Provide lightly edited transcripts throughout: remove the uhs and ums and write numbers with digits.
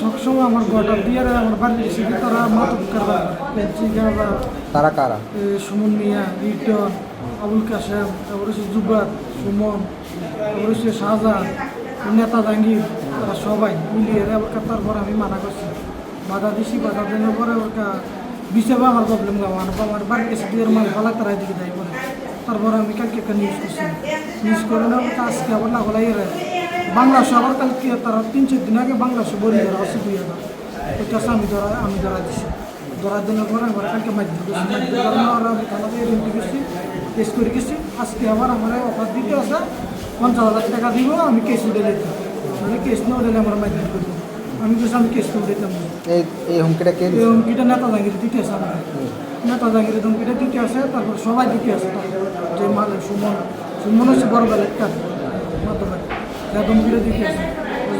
সবসময় আমার গোটা দিয়ে আমার বাড়ির এসে তারা মাতব করবা পেন্সি গাবা তারা কারা? সুমন মিয়া, রিটন, আবুল কাসেম, তারপরে হচ্ছে জুবাদ, সুমন, তারপরে হচ্ছে শাহজাহান, নেতা জাহাঙ্গীর, তারা সবাই মিলিয়ে তারপর আমি মানা করছি, বাধা দিছি, বাধা দেওয়ার পরে ওটা বিষয়ে আমার প্রবলেম গাওয়া আমার বাড়ির এসে দিয়ে মাল ফালা তারা দিকে দেয় বলে তারপরে আমি কালকে একটা নিউজ করছি, নিউজ করে না আজকে আবার না বলাই বাংলাদেশে আবার কালকে তারা 3-4 দিন আগে বাংলাদেশে বলি ধরা হচ্ছে 2000 ওইটা আমি ধরা দিছি, ধরা দেওয়ার পরে আবার কালকে মাইক আমি থানাতে রেন্টি গেছি, কেস করে গেছি, আজকে আবার আমার অফার দিতে আছে 50,000 টাকা দিব, আমি কেস উঠে দিতাম, মানে কেস না উঠলে আমার মাইক করবো, আমি বলছি আমি কেস উঠে দিতাম। এই হুমকিটা কে? এই হুমকিটা নেতা জাহাঙ্গীর দিতে আছে আমার, নেতা জাহাঙ্গীরের হুমকিটা দিতে আছে, তারপর সবাই দিতে আছে, যে মালে সুমন হচ্ছে বড় বেলা একটা মাধ্যমে হুমকিটা দিতে আছে,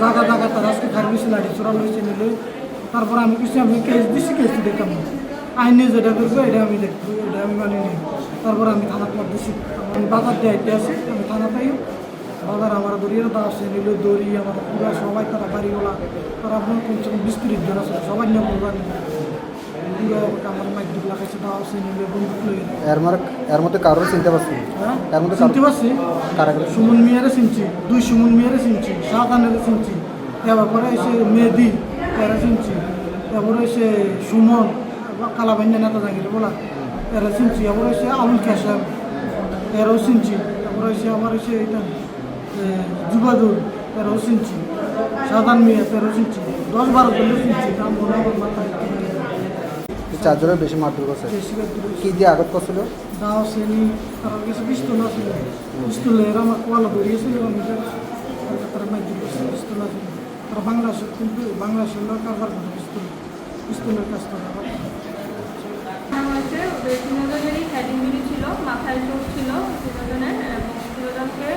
জায়গা জায়গা তার আজকে খারবিছে লাঠি চোরাল হয়েছে নিলে, তারপর আমি কিছু আমি কেস দিচ্ছি, কেস দিতাম না, আইনে যেটা করবো এটা আমি দেখবো, এটা আমি মানি নিই, তারপর আমি থানাতে মার দিচ্ছি, আমি বাজার দিয়ে আইতে আসি, আমি থানাতেই বাজার আমার দড়িয়ে দাও আছে নিল দড়ি আমার পুরো সবাই তারা বাড়িওয়ালা তারা আপনার 20-30 জন আছে, সবাই নিয়ে বলবেন পুরো আমার মাইক দুধ লাগাইছে দাও আছে নিলে বন্দুক লইয়ে এর মধ্যে কারোর চিনতে পারছি? হ্যাঁ এর মধ্যে চিনতে পারছি, কারা? সুমন মিয়ারে চিনছি, 2 সুমন মিয়ারে চিনছি, শাহজাহানের চিনছি, তারপরে এসে মেহেদি এরা চিনছি, তারপরে এসে সুমন কালাবান্যা নেতা জাহাঙ্গীর বলা এরা চিনছি, তারপরে এসে আবুল কাসেম এরাও চিনছি, তারপরে এসে আমার এসে এটা যুবাদুল এরাও চিনছি, সাধারণ মেয়ে এরাও চিনছি, 10-12 জন চিনছি, নাম মনে আমার মাথায় 4 জনের বেশি মারধর করছে। কি দিয়ে আঘাত করছিল? দাও শ্রেণী তার কাছে পিস্তল আছিল, পিস্তল এরা আমার কোয়ালা ধরিয়েছিল, আমি তারা মাইক দিয়েছে পিস্তল আছিল, তারা বাংলাদেশের কিন্তু বাংলাদেশের লোক কারবার করে পিস্তলের কাজ করা হয়েছে। ওদের 3জনেরই হেড ইঞ্জুরি ছিল, মাথায় চোট ছিল 3জনের, এবং 3জনকে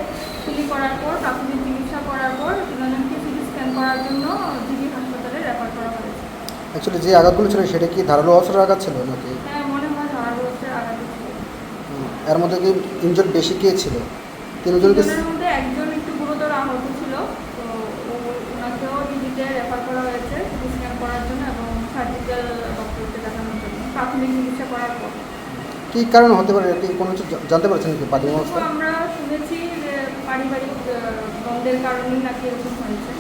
সিলি করার পর প্রাথমিক চিকিৎসা করার পর 3জনকে সিটি স্ক্যান করার জন্য জিবি হাসপাতালে রেফার করা হয়েছে। অ্যাকচুয়ালি যে আঘাতগুলো ছিল সেটা কি ধারালো অস্ত্রের আঘাত ছিল নাকি? হ্যাঁ, মনে হয় ধারালো অস্ত্রের আঘাত ছিল। এর মধ্যে কি ইনজুর বেশি কে ছিল? 3জনকে? তিনজনের মধ্যে একজন একটু গুরুতর আহত ছিল, তো ওনাকেও জিবিতে রেফার করা হয়েছে সিটি স্ক্যান করার জন্য এবং সার্জিক্যাল ডক্টরকে দেখানোর জন্য প্রাথমিক চিকিৎসা করার পর। কী কারণে হতে পারে কি কোনো কিছু জানতে পারছেন নাকি প্রাথমিক তো অবস্থা? আমরা শুনেছি যে পারিবারিক দ্বন্দ্বের কারণেই নাকি এরকম হয়েছে।